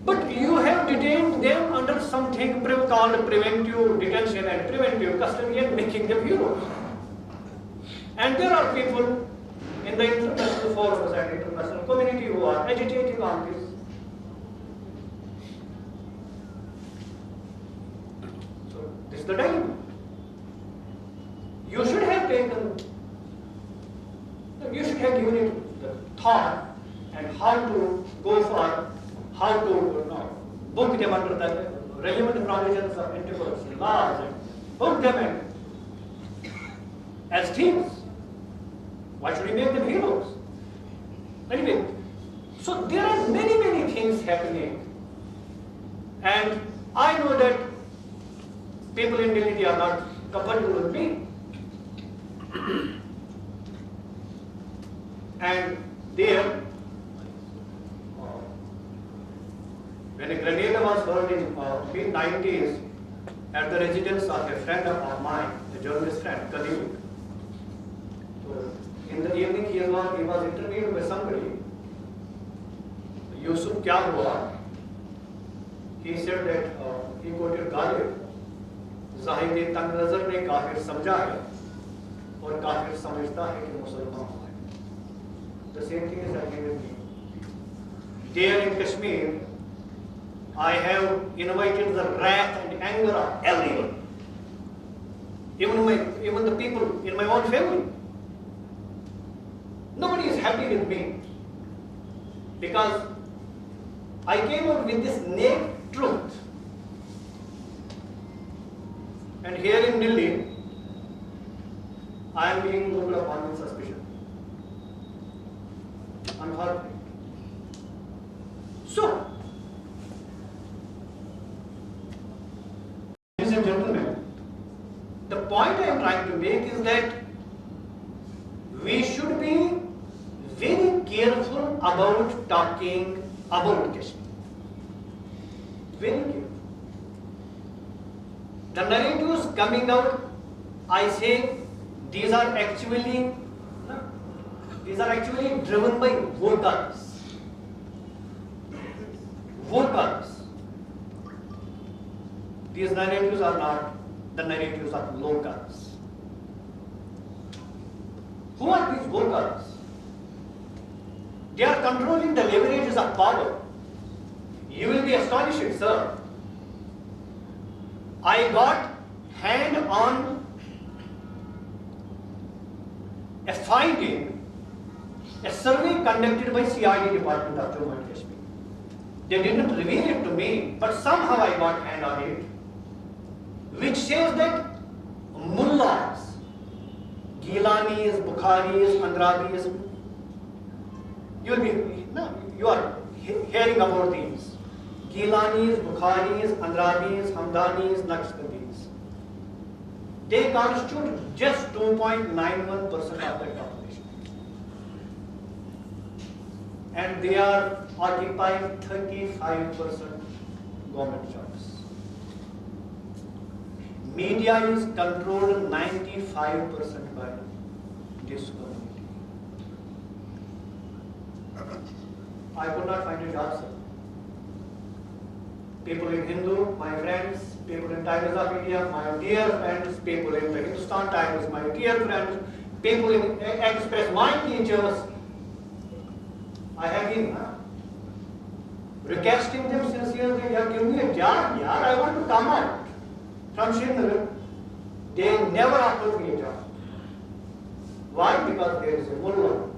But you have detained them under something called preventive detention and preventive custody and making them heroes. And there are people in the international forums and international community who are agitating on this. So this is the dilemma. You should have given it the thought and how to go for, how to book them under the relevant provisions of anti-corruption laws and book them as thieves. Why should we make them heroes? Anyway, so there are many things happening. And I know that people in Delhi are not compatible with me. And there, when a grenade was hurled in mid-90s at the residence of a friend of mine, a journalist friend, Kadir. So in the evening he was interviewed by somebody. Yusuf kya hua? He said that he quoted Ghalib. Zahid तंग नजर ने काफिर समझा है और काफिर समझता है कि मुसलमान है. The same thing is happening with me. There in Kashmir, I have invited the wrath and anger of everyone, even the people in my own family. Nobody is happy with me because I came out with this naked truth. And here in Delhi, I am being looked upon with suspicion. Unfortunately. So, The point I am trying to make is that we should be very careful about talking about Kashmir. Very careful. The narratives coming out, I say, these are actually driven by voters. Voters. These narratives are not the narratives of locals. Who are these voters? They are controlling the leverages of power. You will be astonished, sir. I got hand on a finding, a survey conducted by CID Department of Jammu and Kashmir. They didn't reveal it to me, but somehow I got hand on it, which says that mullahs, Gilanis, Bukharis, Andrabis, you are hearing about these. Gilanis, Bukharis, Andrabis, Hamdanis, Naqshbandis. They constitute just 2.91% of the population. And they are occupying 35% government jobs. Media is controlled 95% by this community. I could not find a job, sir. People in Hindu, my friends, people in Times of India, my dear friends, people in the Hindustan Times, my dear friends, people in Express, my teachers. I have been requesting them sincerely, give me a job, I want to come out from Srinagar. They never offered me a job. Why? Because there is a mullah,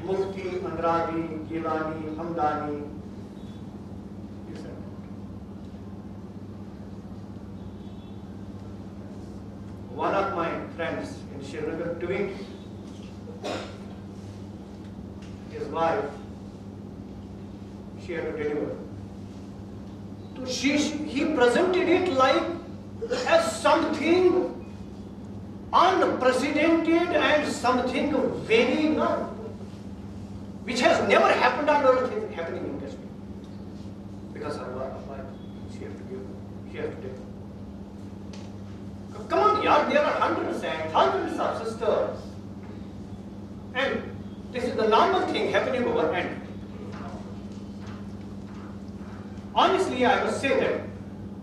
Mufti, Andrabi, Gilani, Hamdani. One of my friends in Srinagar tweeted his wife, she had to deliver. So he presented it like as something unprecedented and something very which has never happened on earth is happening in Kashmir. Because her wife, she has to give, she has to take. Come on, yaar, there are hundreds and thousands of sisters. And this is the normal thing happening over and honestly, I must say that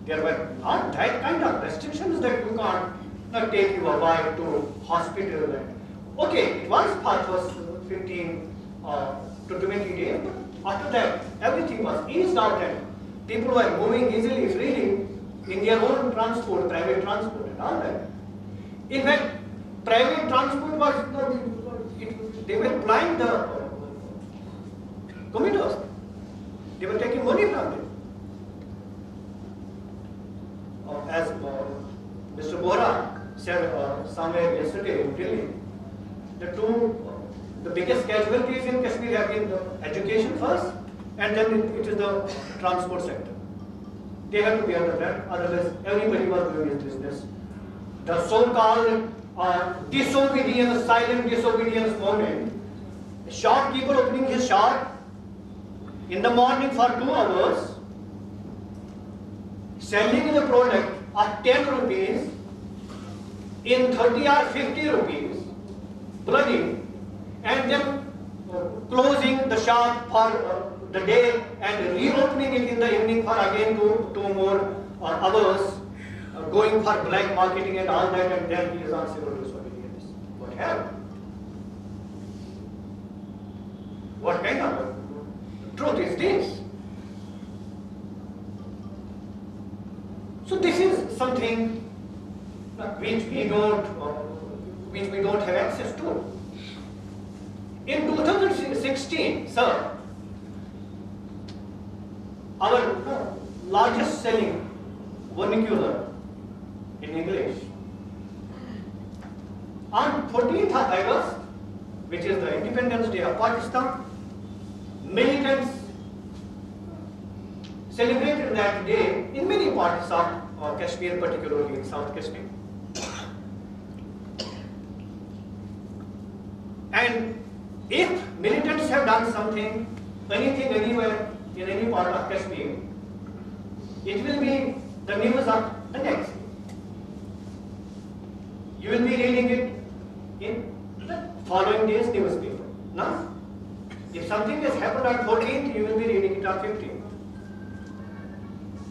there were not that kind of restrictions that you can't not take your wife to hospital. And, okay, it was part was 15 to 20 days, but after that, everything was eased out and people were moving easily, freely in their own transport, private transport and all that. In fact, private transport was, they were plying the commuters. They were taking money from them. As Mr. Bohra said somewhere yesterday in Delhi, the biggest casualties in Kashmir have been the education first, and then it is the transport sector. They have to be under that, otherwise everybody was doing his business. The so-called disobedience, silent disobedience movement, a shopkeeper opening his shop in the morning for 2 hours, selling the product of 10 rupees in 30 or 50 rupees, bloody, and then closing the shop for the day and reopening it in the evening for again two more hours, going for black marketing and all that, and then he is on civil disobedience. What happened? What kind of truth is this? So this is something which we don't have access to. In 2016, sir, our largest selling vernacular in English, on 14th of August, which is the Independence Day of Pakistan, militants celebrated that day in many parts of Kashmir, particularly in South Kashmir. And if militants have done something, anything, anywhere, in any part of Kashmir, it will be the news of the next day. You will be reading it in the following day's newspaper. Now, if something has happened on 14th, you will be reading it on 15th.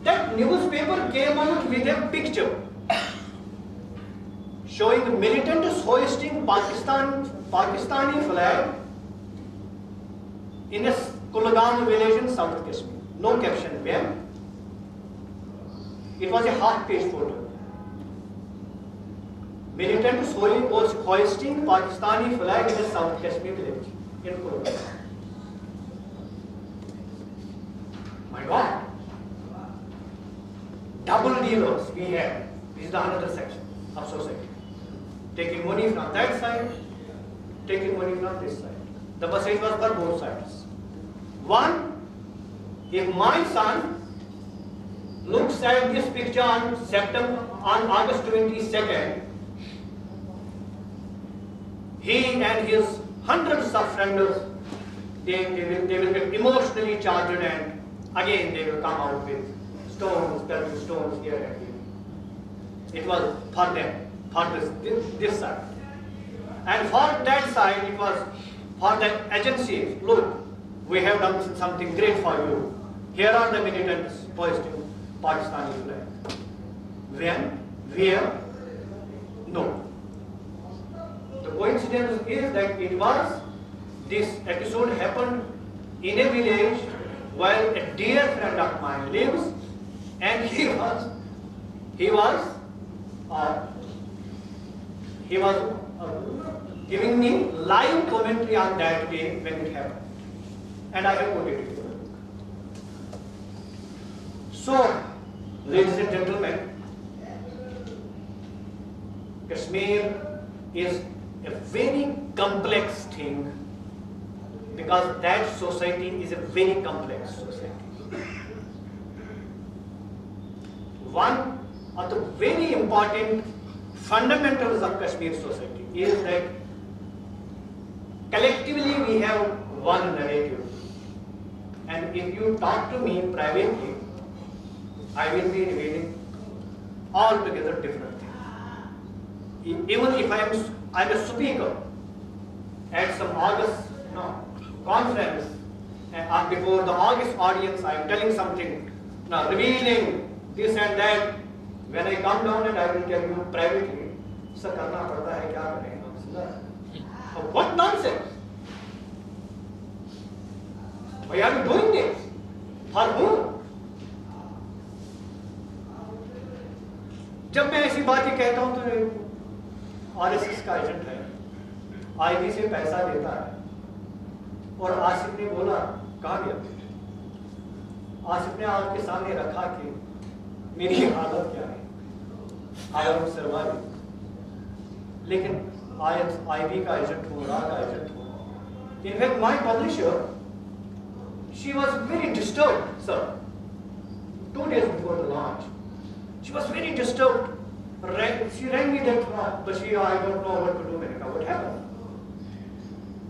That newspaper came out with a picture showing the militants hoisting Pakistani flag in a Kulgam village in South Kashmir. No caption where. It was a half-page photo. Militants was hoisting Pakistani flag in a South Kashmir village in Kulgam. My God. Double dealers we have. This is the another section of society. Taking money from that side, taking money from this side. The message was for both sides. One, if my son looks at this picture on August 22nd, he and his hundreds of friends, they will get emotionally charged, and again they will come out with stones, pelting stones here and here. It was for them, for this side. And for that side, it was for the agencies. Look, we have done something great for you. Here are the militants hoisting Pakistani flag. When? Where? No. The coincidence is that this episode happened in a village where a dear friend of mine lives, and he was giving me live commentary on that day when it happened, and I have put it together. So, ladies and gentlemen, Kashmir is a very complex thing, because that society is a very complex society. One of the very important fundamentals of Kashmir society is that collectively we have one narrative, and if you talk to me privately, I will be revealing altogether different things. Even if I'm a speaker at some August conference, and before the August audience I am telling something, revealing this and that, when I come down and I will tell you privately, sir, karna padta hai, kya kare? What nonsense? Why are you doing this? For whom? जब मैं ऐसी बातें कहता हूं तो RSS का agent है, IB से पैसा लेता है, और आसिफ ने बोला कहाँ गया? आसिफ ने आपके सामने रखा कि मेरी हालत क्या है, आई एम सर्वाइविंग, लेकिन आईबी का एजेंट हूँ, रा का एजेंट हूँ. In fact, my publisher, she was very disturbed, sir. 2 days before the launch, she was very disturbed. She rang me that, Bashir, I don't know what to do. What happened?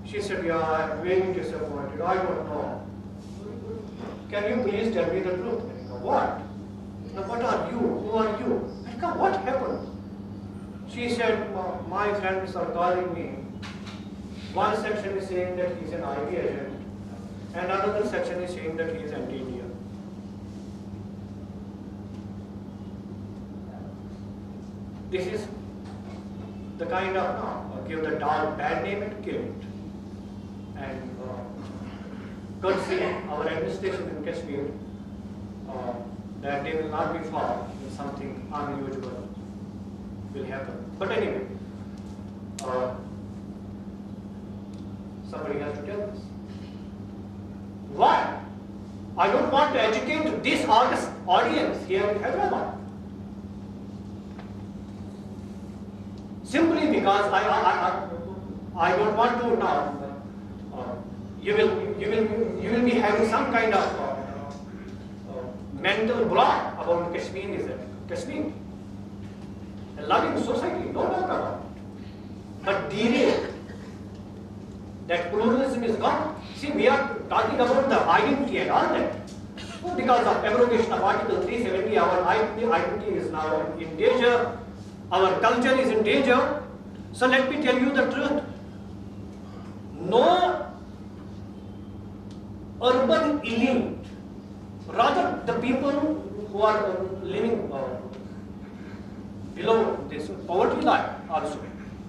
She said, yeah, I'm very disappointed. I don't know. Can you please tell me the truth? What? Now, what are you? Who are you? What happened? She said, my friends are calling me. One section is saying that he's an IB agent, and another section is saying that he is anti-India. This is the kind of give the dog bad name and kill it. And courtesy our administration in Kashmir, that they will not be far when something unusual will happen. But anyway, somebody has to tell us. Why? I don't want to educate this August audience here in Hyderabad. Simply because I don't want to now. You will be having some kind of mental block about Kashmir, a loving society, no doubt about it. But derail that pluralism is gone. See, we are talking about the identity and all that. Because of abrogation of Article 370, our identity is now in danger. Our culture is in danger. So let me tell you the truth. No urban elite, rather the people who are living below this poverty line also,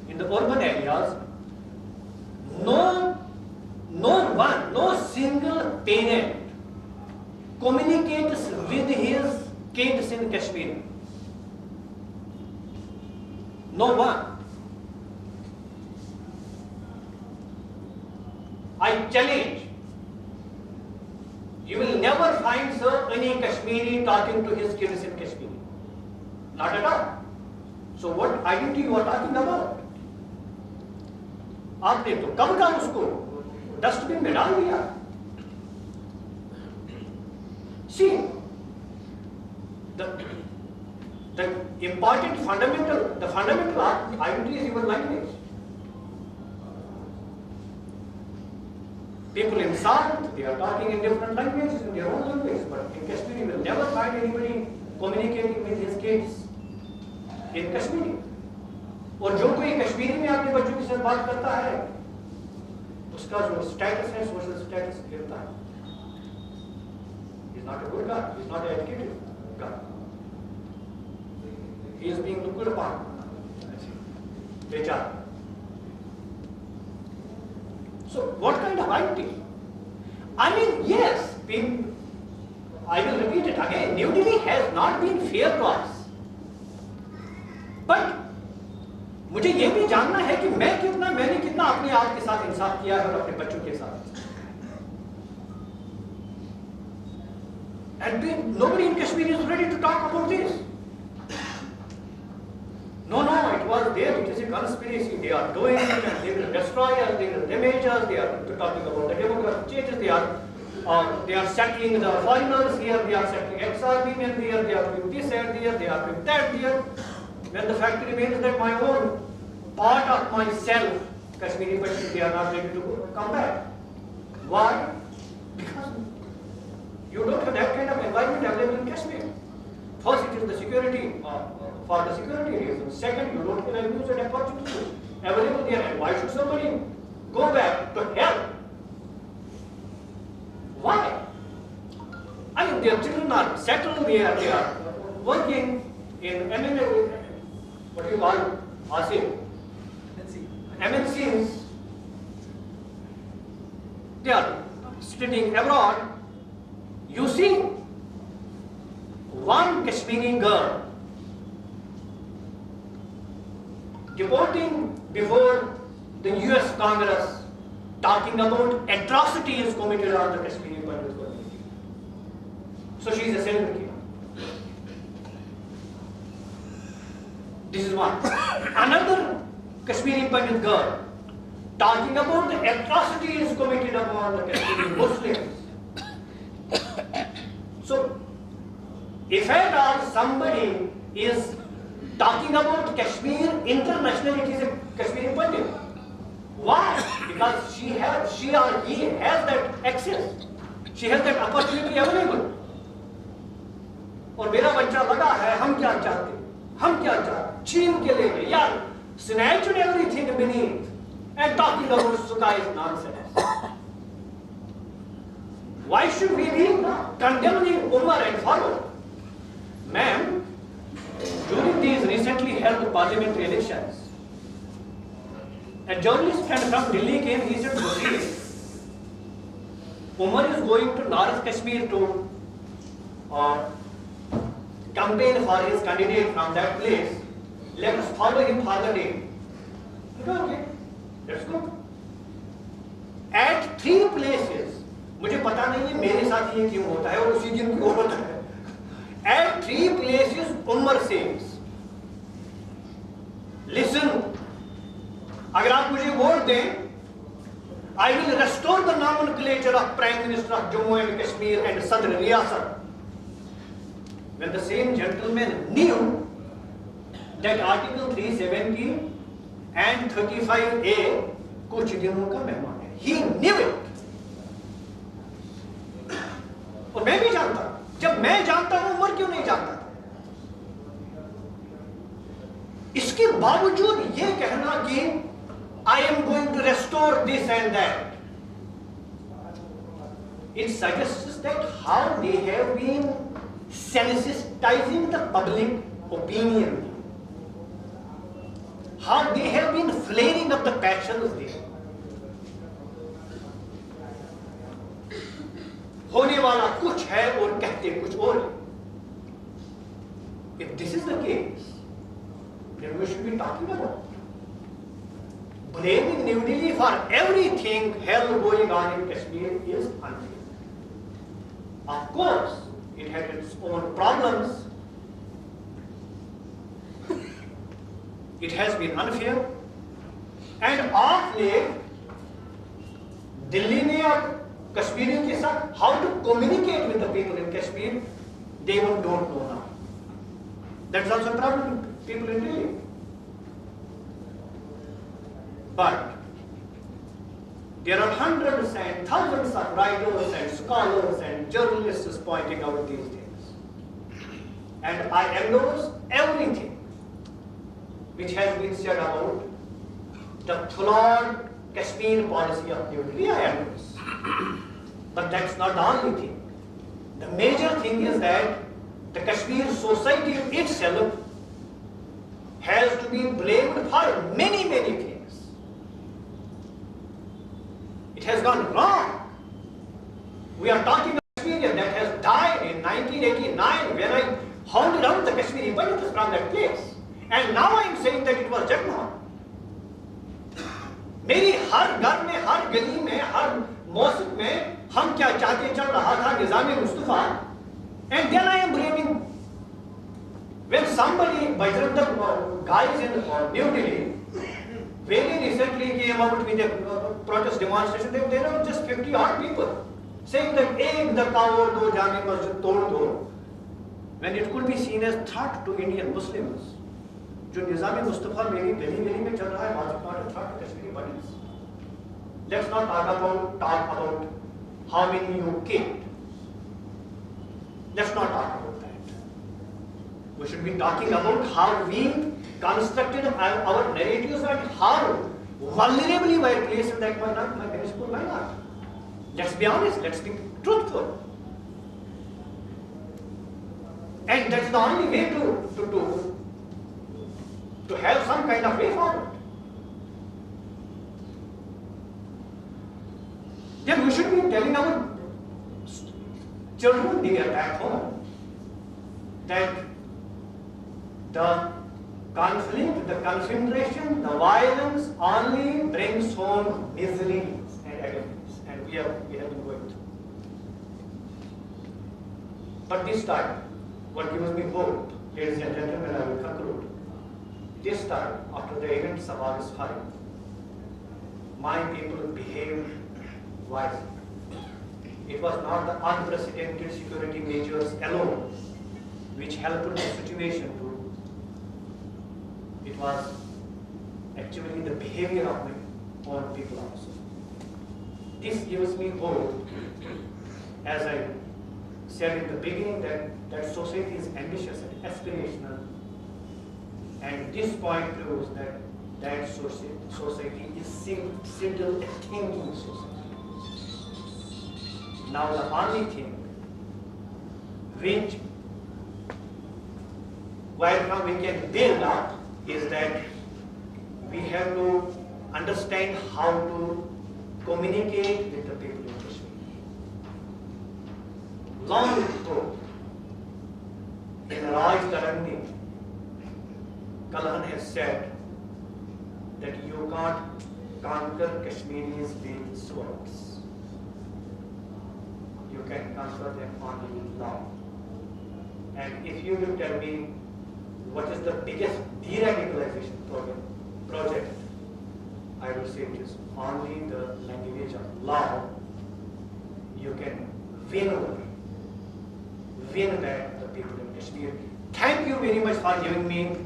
in the urban areas, no single parent communicates with his kids in Kashmir. No one. I challenge. You will never find any Kashmiri talking to his kids in Kashmir. Not at all. So what identity you are talking about? आपने तो कब का उसको dustbin में डाल दिया? See, the important fundamental identity is your language. People in South, they are talking in different languages, in their own language, but in Kashmir you will never find anybody communicating with his kids in Kashmiri. और जो कोई कश्मीरी में अपने बच्चों के साथ बात करता है, उसका जो स्टेटस है, सोशल स्टेटस गिरता है. He is not a good guy. He is not an educated guy. He is being looked upon. Bechara. So, what kind of identity? I mean, yes, I will repeat it again. New Delhi has not been fair to us. But मुझे ये भी जानना है कि मैंने कितना अपने आप के साथ इंसाफ किया है और अपने बच्चों के साथ. And nobody in Kashmir is ready to talk about this. No, it was there. It is a conspiracy. They are doing it and they will destroy us, they will damage us. They are talking about the demographic changes. They are settling the foreigners here. They are settling ex-armenians here. They are doing this and there. They are doing that here. When the fact remains that my own part of myself, Kashmiri Pashto, they are not ready to come back. Why? Because you don't have that kind of environment available in Kashmir. First, it is the security, for the security reasons. Second, you don't have avenues and opportunities available there. And why should somebody go back to hell? Why? I mean, their children are settled there, they are working in what do you call it? Asim. MNCs. They are studying abroad. You see, one Kashmiri girl deporting before the US Congress talking about atrocities committed on the Kashmiri Pandit community. So she is a celebrity. This is one. Another Kashmiri Pandit girl talking about the atrocities committed upon the Kashmiri Muslims. So, if at all somebody is talking about Kashmir internationally, it is a Kashmiri Pandit. Why? Because she or he has that access. She has that opportunity available. और मेरा बच्चा लगा है, हम क्या चाहते? चीन के लिए यार, snatching everything beneath and talking about Sukai is nonsense. Why should we be condemning Umar and Farooq? Ma'am, during these recently held parliamentary elections, a journalist friend from Delhi came, he said, Umar is going to North Kashmir to campaign for his candidate from that place. Let us follow him for the day. Okay, let's go. At 3 places, मुझे पता नहीं है मेरे साथ ये क्यों होता है और उसी दिन क्यों होता है. At 3 places, Umar says, listen, अगर आप मुझे वोट दें, I will restore the nomenclature of Prime Minister of Jammu and Kashmir and Sadr Riyasat. When the same gentleman knew that Article 370 and 35A कुछ दिनों का मेहमान है. he knew it. और मैं भी जानता हूं, जब मैं जानता हूं उमर क्यों नहीं जानता? इसके बावजूद ये कहना कि I am going to restore this and that, it suggests that how they have been sensitizing the public opinion, how they have been flaring up the passions there. होने वाला कुछ है और कहते कुछ और है. If this is the case, then we should be talking about blaming New Delhi for everything hell going on in Kashmir is unfair. Of course, it had its own problems. It has been unfair. And of late, Delhi ne ab Kashmiri ke saath how to communicate with the people in Kashmir, they even don't know now. That's also a problem to people in Delhi. But there are hundreds and thousands of writers and scholars and journalists pointing out these things. And I endorse everything which has been said about the flawed Kashmir policy of New Delhi. I endorse. But that's not the only thing. The major thing is that the Kashmir society itself has to be blamed for many, many things. It has gone wrong. We are talking about a Kashmirian that has died in 1989 when I hounded out the Kashmiri Pandits from that place. And now I am saying that it was Jagmohan. मेरी हर घर में, हर गली में, हर मौसम में हम क्या चाहते चल रहा था निजाम Mustafa. And then I am blaming when somebody, Bajrang Dal guys in New Delhi very recently came out with a protest demonstration. There were just 50 odd people saying that ek dhaka aur do jame masjid tod do, when it could be seen as threat to Indian Muslims. जो निजाम मुस्तफा मेरी गली गली में चल रहा है, was not a threat to Kashmiri Pandits. Let's not talk about how many you killed. Let's not talk about that. We should be talking about how we constructed our narratives and how vulnerably we are placed in that municipal minority. Let's be honest, let's be truthful. And that's the only way to have some kind of way forward. Then we should be telling our children there at home that the conflict, the concentration, the violence only brings home miseries and agonies, and we have been going through. But this time, what gives me hope, ladies and gentlemen, I will conclude. This time, after the events of August 5, my people behaved wisely. It was not the unprecedented security measures alone which helped the situation to. It was actually the behavior of my own people also. This gives me hope, as I said in the beginning, that society is ambitious and aspirational. And this point proves that society is still a thinking society. Now the only thing which right now we can build up is that we have to understand how to communicate with the people in Kashmir. Long ago, in Raj Tarandi, Kalhan has said that you can't conquer Kashmiris with swords. You can conquer them only with love. And if you will tell me what is the biggest de-radicalization project, I will say it is only the language of love. You can win back the people in Kashmir. Thank you very much for giving me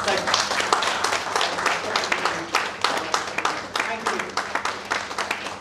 such